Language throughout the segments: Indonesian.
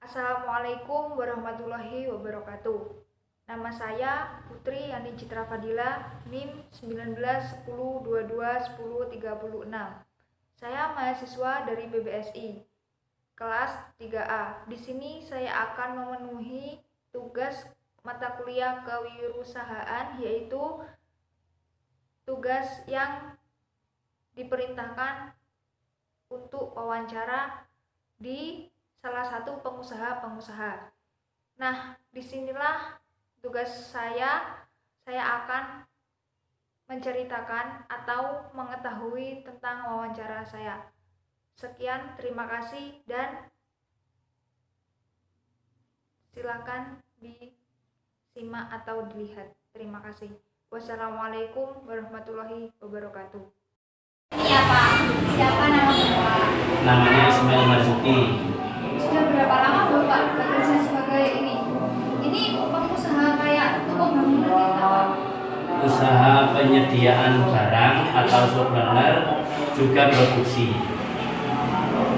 Assalamualaikum warahmatullahi wabarakatuh. Nama saya Putri Yani Citra Fadila, NIM 1910221036. Saya mahasiswa dari BBSI, kelas 3A. Di sini saya akan memenuhi tugas mata kuliah kewirausahaan, yaitu tugas yang diperintahkan untuk wawancara di salah satu pengusaha-pengusaha. Nah, disinilah tugas saya akan menceritakan atau mengetahui tentang wawancara saya. Sekian, terima kasih, dan silakan disimak atau dilihat. Terima kasih. Wassalamualaikum warahmatullahi wabarakatuh. Iya Pak, siapa nama Bapak? Namanya Ismail Marzuki. Sudah berapa lama Bapak bekerja sebagai ini? Ini pengusaha kayak toko bangunan gitu Pak? Usaha penyediaan barang atau supplier, juga produksi.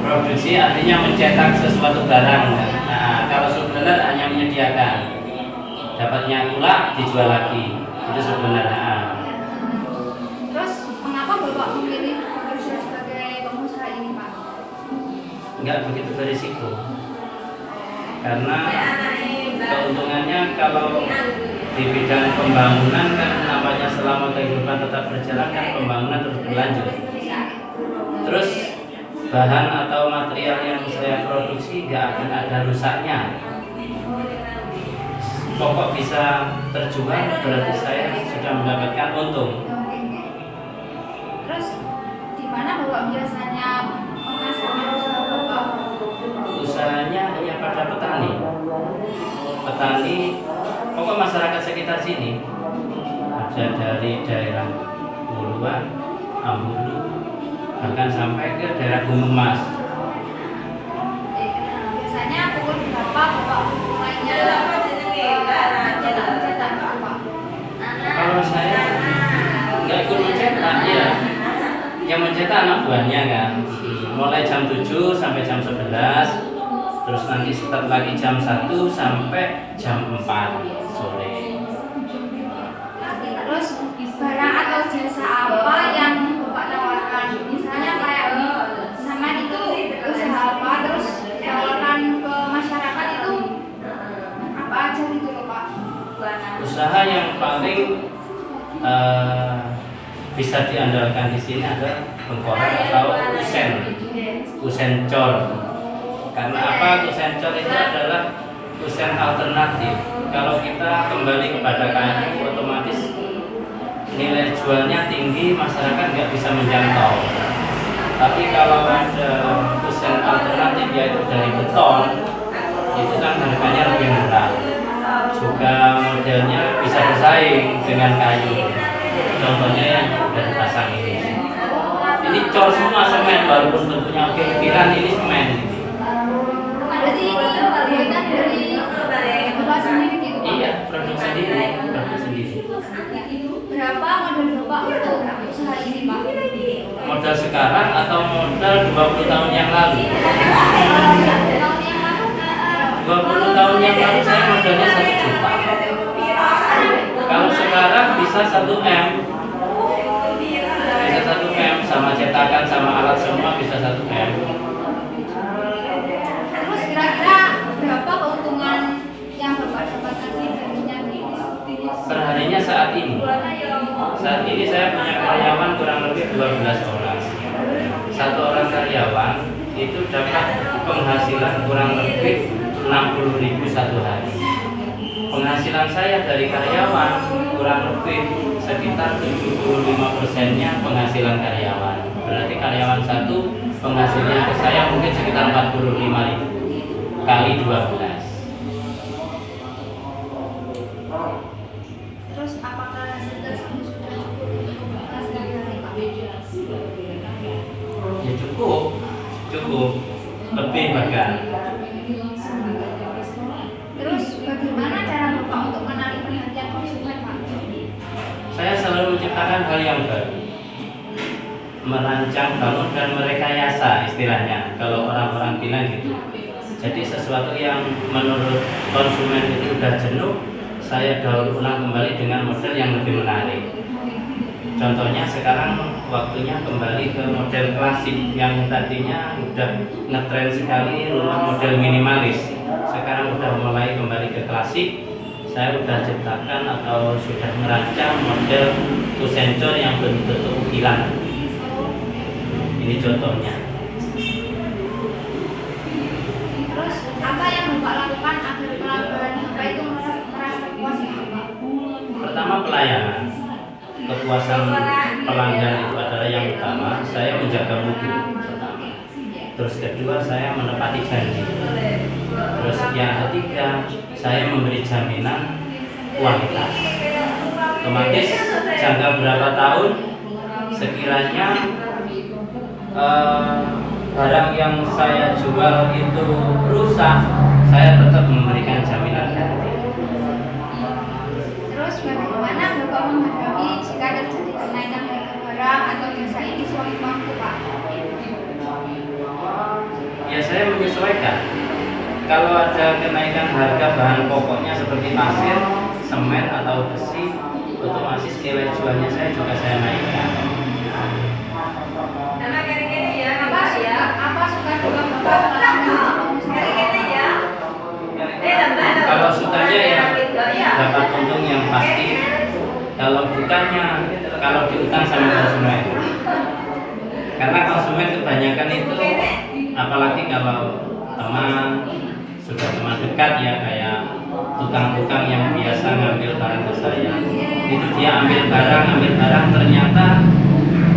Produksi artinya mencetak sesuatu barang. Nah, kalau supplier hanya menyediakan, dapatnya pula dijual lagi. Itu supplier. Terus mengapa Bapak memilih bekerja sebagai pengusaha ini Pak? Enggak begitu berisiko, karena keuntungannya kalau di bidang pembangunan kan namanya selama kehidupan tetap berjalan kan pembangunan terus berlanjut. Terus bahan atau material yang saya produksi nggak akan ada rusaknya. Pokok bisa terjual berarti saya sudah mendapatkan untung. Terus di mana Bapak biasanya memasarkan usaha Bapak? Usahanya hanya pada petani. Pokok masyarakat sekitar sini ada dari daerah Puluhan, Ambulu, bahkan sampai ke daerah Gunung Mas. Biasanya pukul berapa Bapak mulainya cetak Bapak? Kalau saya nggak ikut mencetak ya, yang mencetak anak buahnya kan. Mulai jam 7 sampai jam 11, terus nanti start lagi jam 1 sampai jam 4 sore. Terus barang atau jasa apa yang Bapak tawarkan? Misalnya kayak sama itu usaha apa, terus tawarkan ke masyarakat itu apa aja gitu loh Pak? Usaha yang paling bisa diandalkan di sini ada bengkorak atau kusen cor. Karena apa? Kusen cor itu adalah kusen alternatif. Kalau kita kembali kepada kayu, otomatis nilai jualnya tinggi, masyarakat nggak bisa menjangkau. Tapi kalau ada kusen alternatif yaitu dari beton, itu kan harganya lebih murah. Juga modelnya bisa bersaing dengan kayu. Contohnya yang sudah dipasang ini. Ini cor semua semen, walaupun bentuknya ukiran ini semen. Berarti ini buatan dari Bapak sendiri gitu Pak? Iya, produk sendiri. Berapa modal Bapak untuk usaha ini Pak? Modal sekarang atau modal 20 tahun yang lalu? 20 tahun yang lalu saya modalnya 1 juta. Kalau sekarang bisa 1 M. Bisa 1 M sama cetakan sama alat semua bisa 1 M. Terus kira-kira berapa keuntungan yang Bapak dapatkan darinya di bisnis? Perharinya saat ini saya punya karyawan kurang lebih 12 orang. Satu orang karyawan itu dapat penghasilan kurang lebih 60.000 satu hari. Penghasilan saya dari karyawan kurang lebih sekitar 75%-nya penghasilan karyawan. Berarti karyawan satu penghasilnya ke saya mungkin sekitar 45.000 kali 12. Terus apakah hasil tersebut sudah cukup untuk Bapak sehari-hari Pak? Ya cukup lebih bahkan. Terus bagaimana cara Bapak untuk menarik perhatian konsumen Pak? Saya selalu menciptakan hal yang baru, merancang bangun dan merekayasa istilahnya kalau orang-orang bilang gitu. Jadi sesuatu yang menurut konsumen itu sudah jenuh, saya daur ulang kembali dengan model yang lebih menarik. Contohnya sekarang waktunya kembali ke model klasik yang tadinya udah ngetren sekali rumah model minimalis. Sekarang udah mulai kembali ke klasik. Saya sudah ciptakan atau sudah merancang model kusencor yang bentuk ukiran. Ini contohnya. Terus apa yang Bapak lakukan agar pelanggan Bapak itu merasa puas ya Bapak? Pertama, pelayanan. Kepuasan pelanggan itu adalah yang utama. Saya menjaga mutu pertama. Terus kedua, saya menepati janji. Terus yang ketiga, saya memberi jaminan kualitas. Otomatis jangka berapa tahun sekiranya barang yang saya jual itu rusak, saya tetap memberikan jaminan ganti. Terus bagaimana Bapak menghadapi jika terjadi kenaikan harga barang atau jasa ini sewaktu-waktu Pak? Ya, saya menyesuaikan. Kalau ada kenaikan harga bahan pokoknya seperti pasir, semen atau besi, otomatis nilai jualnya juga saya naikkan. Apa suka juga Bapak Kalau sukanya ya dapat untung yang pasti. Kalau bukannya, kalau diutang sama konsumen. Karena konsumen kebanyakan itu, apalagi kalau sudah teman dekat ya, kayak tukang-tukang yang biasa ngambil barang ke saya, itu dia ambil barang ternyata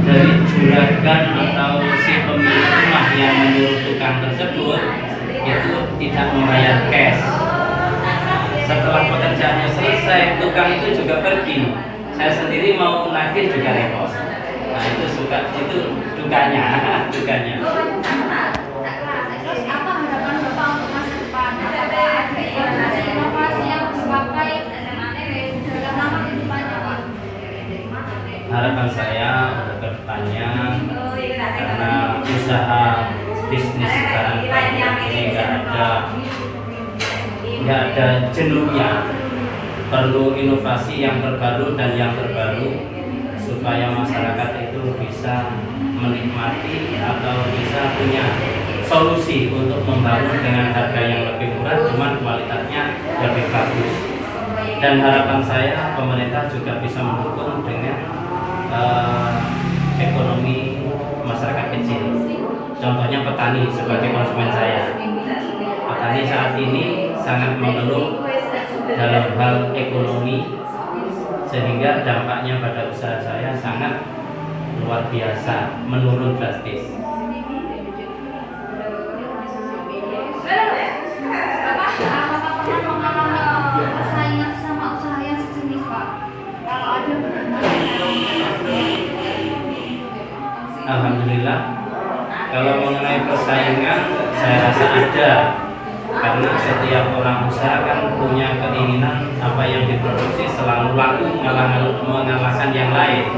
dari juragan atau si pemilik rumah yang menyuruh tukang tersebut itu tidak membayar cash. Setelah pekerjaannya selesai, tukang itu juga pergi. Saya sendiri mau nagih juga repot. Nah, itu dukanya. Terus apa harapan Bapak untuk masa depan? Apakah ada inovasi yang dipakai dalam lama kehidupannya Pak? Harapan saya untuk kedepannya, karena usaha bisnis sekarang ini nggak ada jenuhnya, perlu inovasi yang terbaru dan yang terbaru supaya masyarakat itu bisa menikmati atau bisa punya solusi untuk membangun dengan harga yang lebih murah, cuman kualitasnya lebih bagus. Dan harapan saya pemerintah juga bisa mendukung dengan ekonomi masyarakat kecil. Contohnya petani sebagai konsumen saya. Petani saat ini sangat mengeluh dalam hal ekonomi, sehingga dampaknya pada usaha saya sangat luar biasa, menurun drastis. Apakah pernah mengalami persaingan sama usaha yang sejenis Pak? Kalau ada Alhamdulillah, kalau mengenai persaingan saya rasa ada, karena setiap orang usaha kan punya keinginan apa yang diproduksi selalu laku mengalahkan yang lain.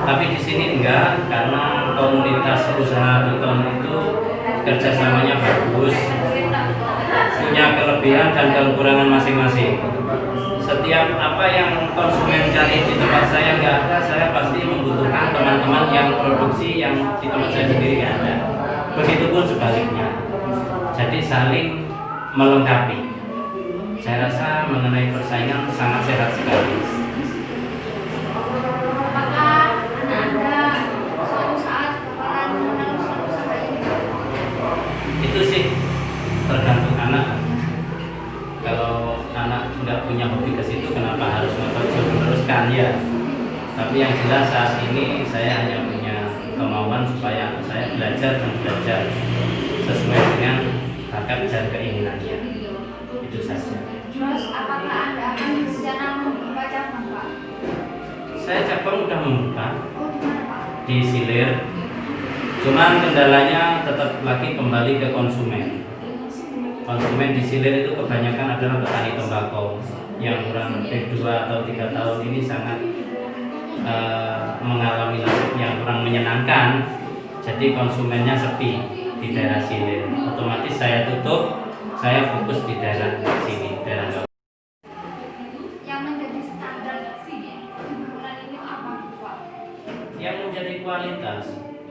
Tapi di sini enggak, karena komunitas usaha beton itu kerjasamanya bagus, punya kelebihan dan kekurangan masing-masing. Setiap apa yang konsumen cari di tempat saya nggak ada, saya pasti membutuhkan teman-teman yang produksi yang di tempat saya sendiri nggak ada. Begitupun sebaliknya. Jadi saling melengkapi. Saya rasa mengenai persaingan sangat sehat sekali. apakah Anda suatu saat bakalan mengenal usaha ini? Itu sih tergantung anak. Kalau anak nggak punya hobi ke situ, kenapa harus meneruskan ya? Tapi yang jelas saat ini saya hanya punya kemauan supaya saya belajar sesuai dengan bakat dan keinginannya. Itu saja. Terus apakah Anda akan berencana membuka cabang Pak? Saya cabang udah membuka Oh di mana Pak? di Silir. Cuman kendalanya tetap lagi kembali ke konsumen. Konsumen di Silir itu kebanyakan adalah petani tembakau yang kurang lebih 2 atau 3 tahun ini sangat mengalami nasib yang kurang menyenangkan. Jadi konsumennya sepi di daerah Silir. Otomatis saya tutup saya fokus di daerah sini, daerah Jawa. Yang menjadi standar di bangunan ini apa, Pak? Yang menjadi kualitas,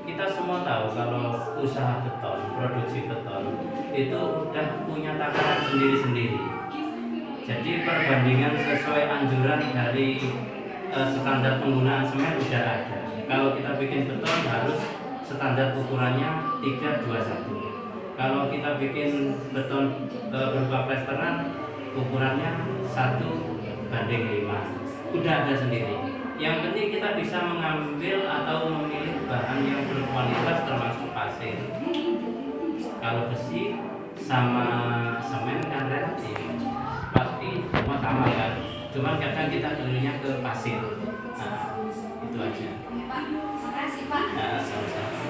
kita semua tahu kalau usaha beton, produksi beton itu udah punya takaran sendiri-sendiri. Jadi perbandingan sesuai anjuran dari standar penggunaan semen sudah ada. Kalau kita bikin beton harus standar ukurannya 321. Kalau kita bikin beton berupa plesteran ukurannya 1:5. Udah ada sendiri. Yang penting kita bisa mengambil atau memilih bahan yang berkualitas termasuk pasir. Kalau besi sama semen kan relatif, pasti semua sama kan. Cuman kadang kita dulunya ke pasir. Nah, itu aja. Pak, makasih Pak. Nah, sama-sama.